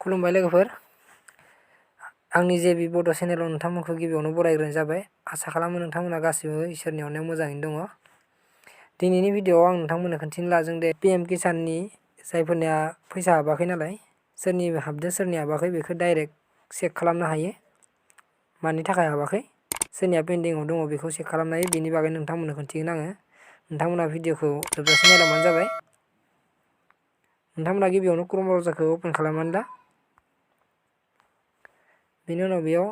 खुलुमबाय लोगोफोर आंनि जे बि बड' चेनेलाव नोंथांमोनखौ गिबियावनो बरायग्रोनाय जाबाय आसा खालामो नोंथांमोना गासिबो इसोरनि अननायाव मोजाङैनो दङ। दिनैनि भिडिअआव आं नोंथांमोननो खोन्थिनो लादों दे PM किसाननि जायफोरनिया फैसा हाबाखै नालाय सोरनि हाबदो सोरनि हाबाखै बेखौ डाइरेक्ट चेक खालामनो हायो। मानि थाखाय हाबाखै सोरनिया पेन्डिंआव दङ बेखौ चेक खालामनो हायो। बेनि बागै नोंथांमोननो खोन्थिगोन आङो। नोंथांमोना भिडिअखौ जोबजासिम नायलांबानो जाबाय। नोंथांमोना गिबियावनो क्रोम ब्राउजारखौ ओपन खालामनानै ला। बेनि उनाव बेयाव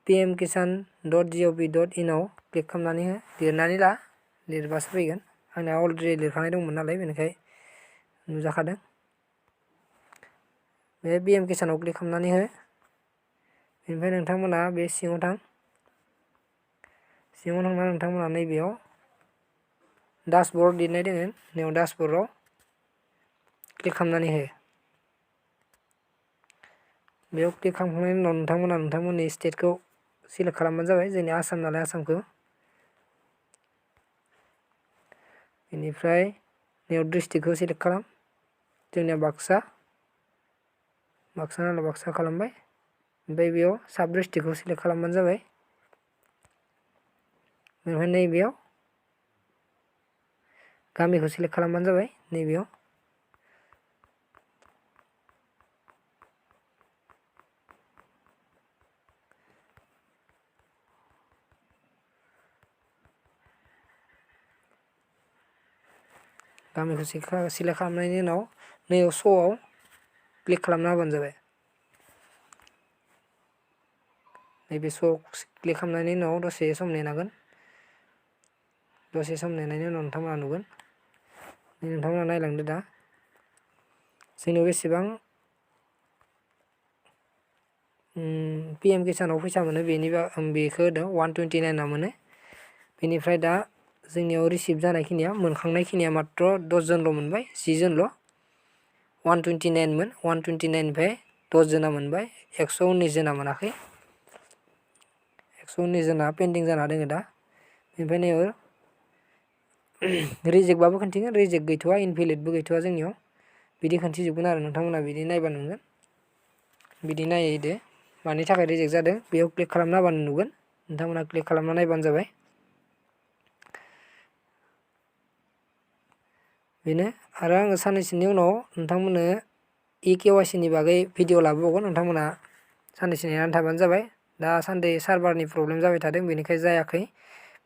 pmkisan.gov.in आव क्लिक खालामनानै हो लिरनानै ला। लिरबासो फैगोन। आंना अलरेडि लिरखानाय दंमोन नालाय बेनिखाय नुजाखादों। बे PM किसानाव क्लिक खालामनानै हो। बेनिफ्राय नोंथांमोना बे सिङाव थां। सिङाव थांना नोंथांमोना नैबेयाव डासबर्ड लिरनाय दोङो नैयाव डासबर्डआव क्लिक खालामनानै हो। बेयाव क्लिक खालामखांनायनि उनाव नोंथांमोना नोंथांमोननि स्टेटखौ सिलेक्ट खालामबानो जाबाय। जोंनि आसाम नालाय आसामखौ। बेनिफ्राय नैयाव डिस्ट्रिक्टखौ सिलेक्ट खालाम। जोंनिया बाक्सा नालाय बाक्सा खालामबाय। ओमफ्राय बेयाव साब डिस्ट्रिक्टखौ सिलेक्ट खालामबानो जाबाय। बेनिफ्राय नैबेयाव गामिखौ सिलेक्ट खालामबानो जाबाय। नैबेयाव गामिखौ सिलेक्ट खालामनायनि उनाव नैयाव श'आव क्लिक खालामना होबानो जाबाय। नैबे श'आव क्लिक खालामनायनि उनाव दसे सम नेनांगोन। दसे सम नेनायनि उनाव नोंथांमोना नुगोन। नोंथांमोना नायलांदो दा जोंनियाव बेसेबां PM किसानाव फैसा मोनो बेखौ होदों 129 मोनो। बेनिफ्राय दा जोंनियाव रिसिभ जानायखिनिया मोनखांनायखिनिया मात्र 10 जनल' मोनबाय। 10 जनल'। 129 मोन 129 निफ्राय 10 जना मोनबाय। 119 जना मोनाखै। 119 जना पेन्डिं जाना दोङो दा। बेनिफ्राय नैयाव रिजेक्टबाबो खोन्थिगोन। रिजेक्ट गैथ'वा इनभेलिडबो गैथ'वा जोंनियाव। बिदि खोन्थिजोबगोन आरो नोंथांमोना बिदि नायबा नुगोन। बिदि नायदो मानि थाखाय रिजेक्ट जादों बेयाव क्लिक खालामना होबानो नुगोन। नोंथांमोना क्लिक खालामना नायबानो जाबाय। बेनो आरो आङो साननैसोनि उनाव नोंथांमोननो KYC नि बागै भिडिअ लाबोबावगोन। नोंथांमोना साननैसो नेनानै थाबानो जाबाय। दासान्दि सार्भारनि प्रब्लेम जाबाय थादों बेनिखायनो जायाखै।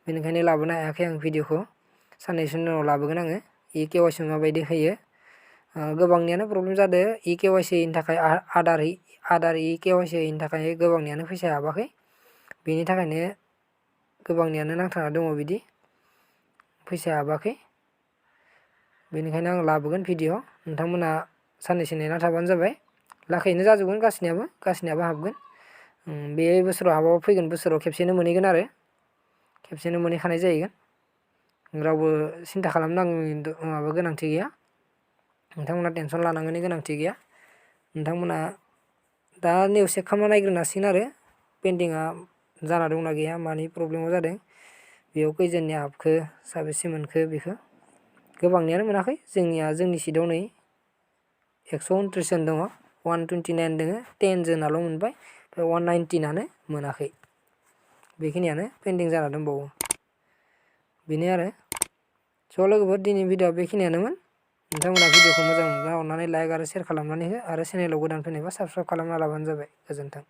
बेनिखायनो लाबोनो हायाखै आं भिडिअखौ। साननैसोनि उनाव लाबोगोन आङो। KYC माबायदि होयो। गोबांनियानो प्रब्लेम जादों KYC नि थाखाय आधार KYC नि थाखाय गोबांनियानो फैसा हाबाखै। बेनि थाखायनो गोबांनियानो नांथाना दङ बिदि फैसा हाबाखै। बेनिखायनो आं लाबोगोन भिडिअ। नोंथांमोना साननैसो नेना थाबानो जाबाय। लाखैनो जाजोबगोन गासिनियाबो हाबगोन। बे बोसोराव हाबाबो फैगोन बोसोराव खेबसेनो मोनहैगोन आरो खेबसेनो मोनहैखानाय जाहैगोन। रावबो सिन्था खालामनांगौनि गोनांथि गैया। नोंथांमोना टेनसन लानांगौनि गोनांथि गैया। नोंथांमोना दा नैयाव चेक खालामना नायग्रोनो हासिगोन आरो पेन्डिंआ जाना दंना गैया मानि प्रब्लेमाव जादों। बेयाव खैजोननि हाबखो साबेसे मोनखो बेखौ गोबांनियानो मोनाखै। जोंनि सिटआव नै 129 जन दङ। 129 दङ 10 जोनाल' मोनबाय। ओमफ्राय 119 मोनाखै। बेखिनियानो पेन्डिं जाना दंबावो। बेनो आरो स' लोगोफोर दिनैनि भिडिअआ बेखिनियानोमोन। नोंथांमोना भिडिअखौ मोजां मोनब्ला अननानै लाइक आरो शेयार खालामनानै हो आरो चेनेलाव गोदान फैनायबा साबसक्राइब खालामना लाबानो जाबाय। गोजोन्थों।